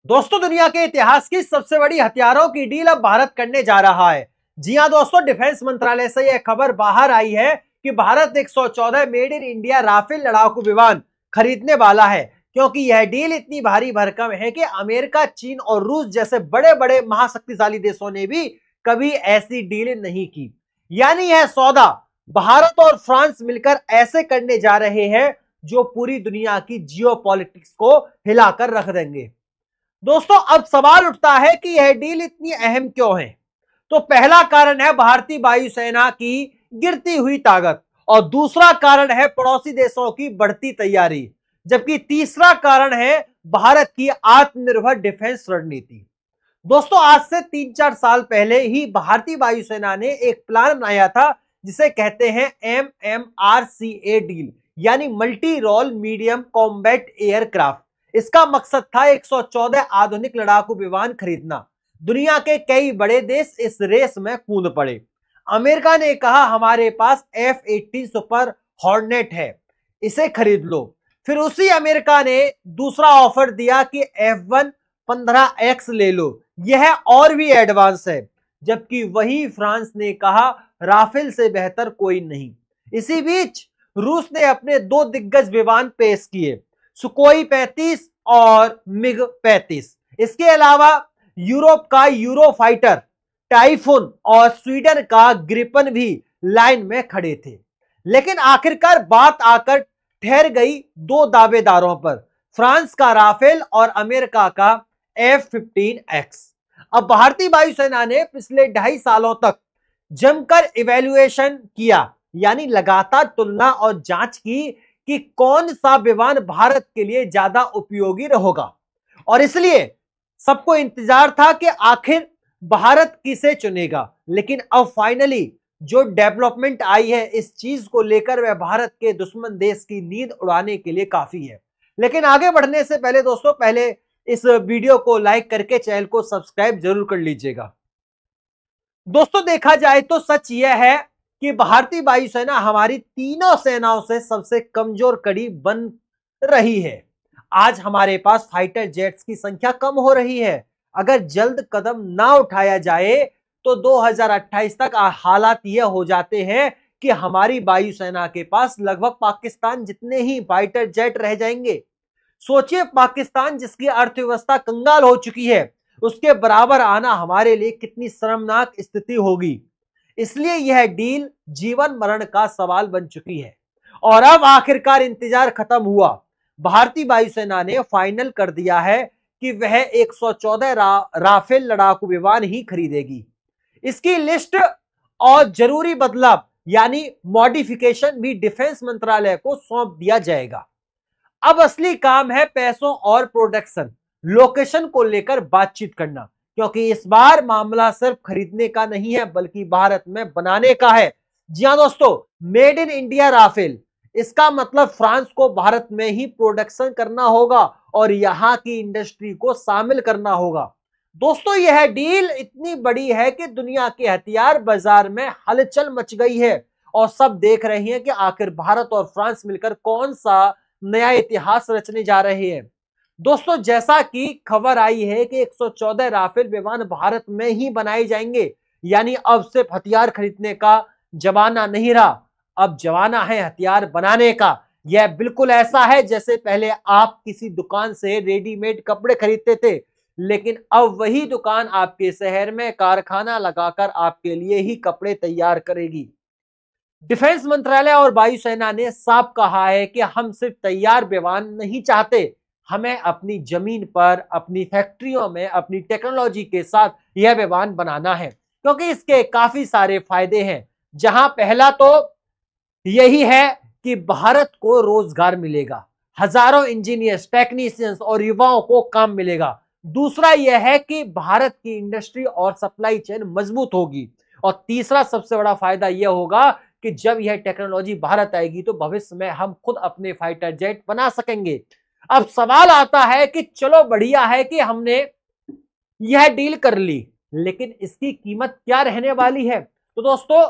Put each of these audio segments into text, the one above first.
दोस्तों, दुनिया के इतिहास की सबसे बड़ी हथियारों की डील अब भारत करने जा रहा है। जी हां दोस्तों, डिफेंस मंत्रालय से यह खबर बाहर आई है कि Bharat 114 made in India Rafale लड़ाकू विमान खरीदने वाला है, क्योंकि यह डील इतनी भारी भरकम है कि अमेरिका, चीन और रूस जैसे बड़े बड़े महाशक्तिशाली देशों ने भी कभी ऐसी डील नहीं की। यानी यह सौदा भारत और फ्रांस मिलकर ऐसे करने जा रहे हैं जो पूरी दुनिया की जियोपॉलिटिक्स को हिलाकर रख देंगे। दोस्तों, अब सवाल उठता है कि यह डील इतनी अहम क्यों है। तो पहला कारण है भारतीय वायुसेना की गिरती हुई ताकत और दूसरा कारण है पड़ोसी देशों की बढ़ती तैयारी, जबकि तीसरा कारण है भारत की आत्मनिर्भर डिफेंस रणनीति। दोस्तों, आज से 3-4 साल पहले ही भारतीय वायुसेना ने एक प्लान बनाया था जिसे कहते हैं MMRCA डील, यानी multi role medium combat aircraft. इसका मकसद था 114 आधुनिक लड़ाकू विमान खरीदना। दुनिया के कई बड़े देश इस रेस में कूद पड़े। अमेरिका ने कहा हमारे पास F-18 सुपर हॉर्नेट है, इसे खरीद लो। फिर उसी अमेरिका ने दूसरा ऑफर दिया कि F-15X ले लो, यह और भी एडवांस है। जबकि वही फ्रांस ने कहा राफेल से बेहतर कोई नहीं। इसी बीच रूस ने अपने 2 दिग्गज विमान पेश किए, सुकोई 35 और मिग 35। इसके अलावा यूरोप का यूरो फाइटर टाइफून और स्वीडन का ग्रिपन भी लाइन में खड़े थे। लेकिन आखिरकार बात आकर ठहर गई 2 दावेदारों पर, फ्रांस का राफेल और अमेरिका का F-15X। अब भारतीय वायुसेना ने पिछले 2.5 सालों तक जमकर इवैल्यूएशन किया, यानी लगातार तुलना और जांच की कि कौन सा विमान भारत के लिए ज्यादा उपयोगी रहेगा। और इसलिए सबको इंतजार था कि आखिर भारत किसे चुनेगा। लेकिन अब फाइनली जो डेवलपमेंट आई है इस चीज को लेकर, वह भारत के दुश्मन देश की नींद उड़ाने के लिए काफी है। लेकिन आगे बढ़ने से पहले दोस्तों, पहले इस वीडियो को लाइक करके चैनल को सब्सक्राइब जरूर कर लीजिएगा। दोस्तों, देखा जाए तो सच यह है कि भारतीय वायुसेना हमारी तीनों सेनाओं से सबसे कमजोर कड़ी बन रही है। आज हमारे पास फाइटर जेट्स की संख्या कम हो रही है। अगर जल्द कदम ना उठाया जाए तो 2028 तक हालात यह हो जाते हैं कि हमारी वायुसेना के पास लगभग पाकिस्तान जितने ही फाइटर जेट रह जाएंगे। सोचिए, पाकिस्तान जिसकी अर्थव्यवस्था कंगाल हो चुकी है, उसके बराबर आना हमारे लिए कितनी शर्मनाक स्थिति होगी। इसलिए यह डील जीवन मरण का सवाल बन चुकी है। और अब आखिरकार इंतजार खत्म हुआ। भारतीय वायुसेना ने फाइनल कर दिया है कि वह 114 राफेल लड़ाकू विमान ही खरीदेगी। इसकी लिस्ट और जरूरी बदलाव यानी मॉडिफिकेशन भी डिफेंस मंत्रालय को सौंप दिया जाएगा। अब असली काम है पैसों और प्रोडक्शन लोकेशन को लेकर बातचीत करना, क्योंकि इस बार मामला सिर्फ खरीदने का नहीं है बल्कि भारत में बनाने का है। जी हां दोस्तों, मेड इन इंडिया राफेल, इसका मतलब फ्रांस को भारत में ही प्रोडक्शन करना होगा और यहां की इंडस्ट्री को शामिल करना होगा। दोस्तों, यह डील इतनी बड़ी है कि दुनिया के हथियार बाजार में हलचल मच गई है और सब देख रहे हैं कि आखिर भारत और फ्रांस मिलकर कौन सा नया इतिहास रचने जा रहे हैं। दोस्तों, जैसा कि खबर आई है कि 114 राफेल विमान भारत में ही बनाए जाएंगे, यानी अब सिर्फ हथियार खरीदने का जमाना नहीं रहा, अब जमाना है हथियार बनाने का। यह बिल्कुल ऐसा है जैसे पहले आप किसी दुकान से रेडीमेड कपड़े खरीदते थे, लेकिन अब वही दुकान आपके शहर में कारखाना लगाकर आपके लिए ही कपड़े तैयार करेगी। डिफेंस मंत्रालय और वायुसेना ने साफ कहा है कि हम सिर्फ तैयार विमान नहीं चाहते, हमें अपनी जमीन पर, अपनी फैक्ट्रियों में, अपनी टेक्नोलॉजी के साथ यह विमान बनाना है, क्योंकि इसके काफी सारे फायदे हैं। जहां पहला तो यही है कि भारत को रोजगार मिलेगा, हजारों इंजीनियर्स, टेक्नीशियंस और युवाओं को काम मिलेगा। दूसरा यह है कि भारत की इंडस्ट्री और सप्लाई चेन मजबूत होगी। और तीसरा सबसे बड़ा फायदा यह होगा कि जब यह टेक्नोलॉजी भारत आएगी तो भविष्य में हम खुद अपने फाइटर जेट बना सकेंगे। अब सवाल आता है कि चलो बढ़िया है कि हमने यह डील कर ली, लेकिन इसकी कीमत क्या रहने वाली है। तो दोस्तों,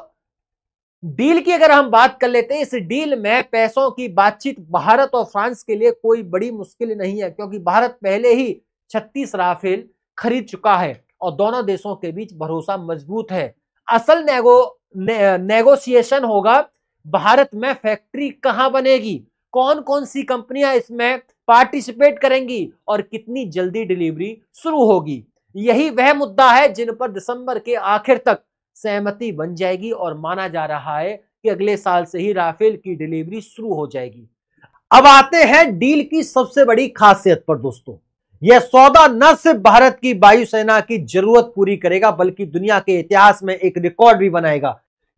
डील की अगर हम बात कर लेते हैं, इस डील में पैसों की बातचीत भारत और फ्रांस के लिए कोई बड़ी मुश्किल नहीं है, क्योंकि भारत पहले ही 36 राफेल खरीद चुका है और दोनों देशों के बीच भरोसा मजबूत है। असल नेगोशिएशन होगा भारत में फैक्ट्री कहां बनेगी, कौन कौन सी कंपनियां इसमें पार्टिसिपेट करेंगी और कितनी जल्दी डिलीवरी शुरू होगी। यही वह मुद्दा है जिन पर दिसंबर के आखिर तक सहमति बन जाएगी और माना जा रहा है कि अगले साल से ही राफेल की डिलीवरी शुरू हो जाएगी। अब आते हैं डील की सबसे बड़ी खासियत पर दोस्तों। यह सौदा न सिर्फ भारत की वायुसेना की जरूरत पूरी करेगा बल्कि दुनिया के इतिहास में एक रिकॉर्ड भी बनाएगा,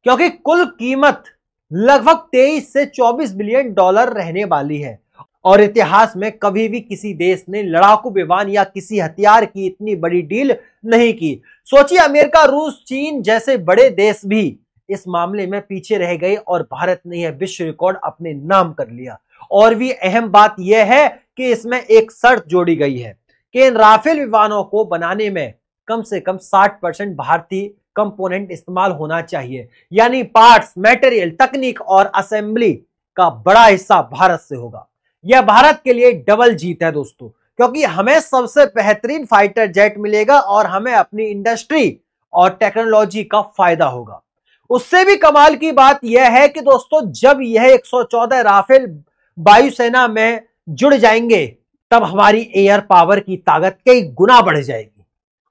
क्योंकि कुल कीमत लगभग 23 से 24 बिलियन डॉलर रहने वाली है और इतिहास में कभी भी किसी देश ने लड़ाकू विमान या किसी हथियार की इतनी बड़ी डील नहीं की। सोचिए, अमेरिका, रूस, चीन जैसे बड़े देश भी इस मामले में पीछे रह गए और भारत ने यह विश्व रिकॉर्ड अपने नाम कर लिया। और भी अहम बात यह है कि इसमें एक शर्त जोड़ी गई है कि इन राफेल विमानों को बनाने में कम से कम 60% भारतीय कंपोनेंट इस्तेमाल होना चाहिए, यानी पार्ट्स, मटेरियल, तकनीक और असेंबली का बड़ा हिस्सा भारत से होगा। यह भारत के लिए डबल जीत है दोस्तों, क्योंकि हमें सबसे बेहतरीन फाइटर जेट मिलेगा और हमें अपनी इंडस्ट्री और टेक्नोलॉजी का फायदा होगा। उससे भी कमाल की बात यह है कि दोस्तों, जब यह 114 राफेल वायुसेना में जुड़ जाएंगे तब हमारी एयर पावर की ताकत कई गुना बढ़ जाएगी।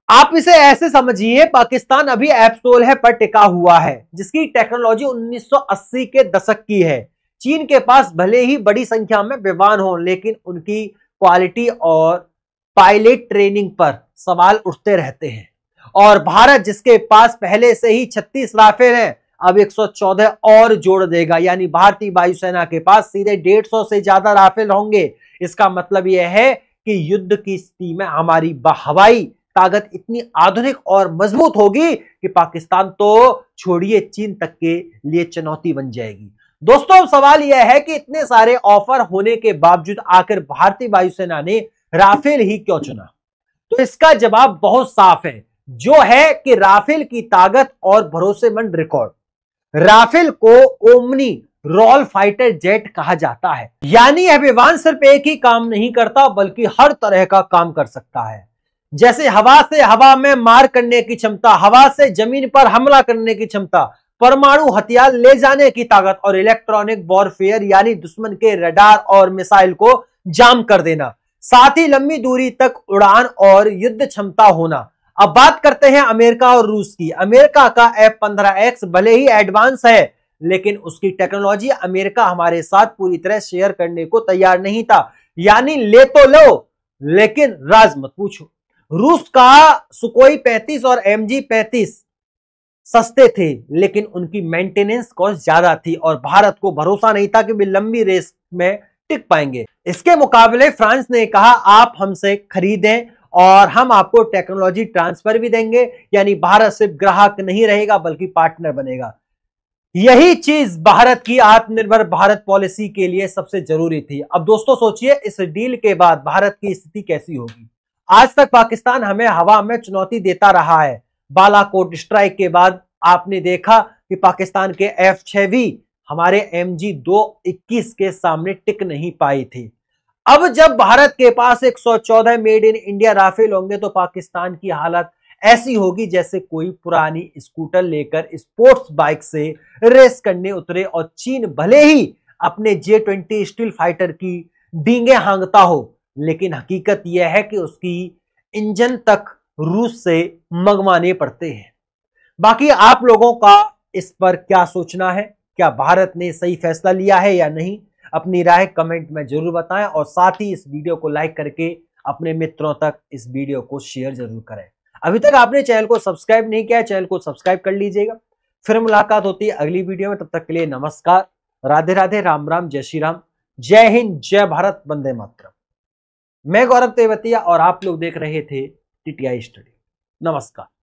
आप इसे ऐसे समझिए, पाकिस्तान अभी एप्सोल पर टिका हुआ है जिसकी टेक्नोलॉजी 1980 के दशक की है। चीन के पास भले ही बड़ी संख्या में विमान हो, लेकिन उनकी क्वालिटी और पायलट ट्रेनिंग पर सवाल उठते रहते हैं। और भारत, जिसके पास पहले से ही 36 राफेल हैं, अब 114 और जोड़ देगा, यानी भारतीय वायुसेना के पास सीधे 150 से ज्यादा राफेल होंगे। इसका मतलब यह है कि युद्ध की स्थिति में हमारी हवाई ताकत इतनी आधुनिक और मजबूत होगी कि पाकिस्तान तो छोड़िए, चीन तक के लिए चुनौती बन जाएगी। दोस्तों, सवाल यह है कि इतने सारे ऑफर होने के बावजूद आखिर भारतीय वायुसेना ने राफेल ही क्यों चुना? तो इसका जवाब बहुत साफ है, जो है कि राफेल की ताकत और भरोसेमंद रिकॉर्ड। राफेल को ओमनी रोल फाइटर जेट कहा जाता है, यानी यह विमान सिर्फ एक ही काम नहीं करता बल्कि हर तरह का काम कर सकता है। जैसे हवा से हवा में मार करने की क्षमता, हवा से जमीन पर हमला करने की क्षमता, परमाणु हथियार ले जाने की ताकत और इलेक्ट्रॉनिक वॉरफेयर यानी दुश्मन के रडार और मिसाइल को जाम कर देना, साथ ही लंबी दूरी तक उड़ान और युद्ध क्षमता होना। अब बात करते हैं अमेरिका और रूस की। अमेरिका का F-15X भले ही एडवांस है, लेकिन उसकी टेक्नोलॉजी अमेरिका हमारे साथ पूरी तरह शेयर करने को तैयार नहीं था, यानी ले तो लो लेकिन राज मत पूछो। रूस का सुकोई 35 और MG-35 सस्ते थे, लेकिन उनकी मेंटेनेंस कॉस्ट ज्यादा थी और भारत को भरोसा नहीं था कि वे लंबी रेस में टिक पाएंगे। इसके मुकाबले फ्रांस ने कहा, आप हमसे खरीदें और हम आपको टेक्नोलॉजी ट्रांसफर भी देंगे, यानी भारत सिर्फ ग्राहक नहीं रहेगा बल्कि पार्टनर बनेगा। यही चीज भारत की आत्मनिर्भर भारत पॉलिसी के लिए सबसे जरूरी थी। अब दोस्तों सोचिए, इस डील के बाद भारत की स्थिति कैसी होगी। आज तक पाकिस्तान हमें हवा में चुनौती देता रहा है। बालाकोट स्ट्राइक के बाद आपने देखा कि पाकिस्तान के F-6 भी हमारे MG-221 के सामने टिक नहीं पाई थी। अब जब भारत के पास 114 मेड इन इंडिया राफेल होंगे तो पाकिस्तान की हालत ऐसी होगी जैसे कोई पुरानी स्कूटर लेकर स्पोर्ट्स बाइक से रेस करने उतरे और चीन भले ही अपने J-20 स्टील फाइटर की डींगे हांगता हो, लेकिन हकीकत यह है कि उसकी इंजन तक रूस से मंगवाने पड़ते हैं। बाकी आप लोगों का इस पर क्या सोचना है? क्या भारत ने सही फैसला लिया है या नहीं? अपनी राय कमेंट में जरूर बताएं और साथ ही इस वीडियो को लाइक करके अपने मित्रों तक इस वीडियो को शेयर जरूर करें। अभी तक आपने चैनल को सब्सक्राइब नहीं किया, चैनल को सब्सक्राइब कर लीजिएगा। फिर मुलाकात होती है अगली वीडियो में, तब तक के लिए नमस्कार, राधे राधे, राम राम, जय श्री राम, जय हिंद, जय भारत, वंदे मातरम। मैं गौरव तेवतिया और आप लोग देख रहे थे TTI स्टडी। नमस्कार।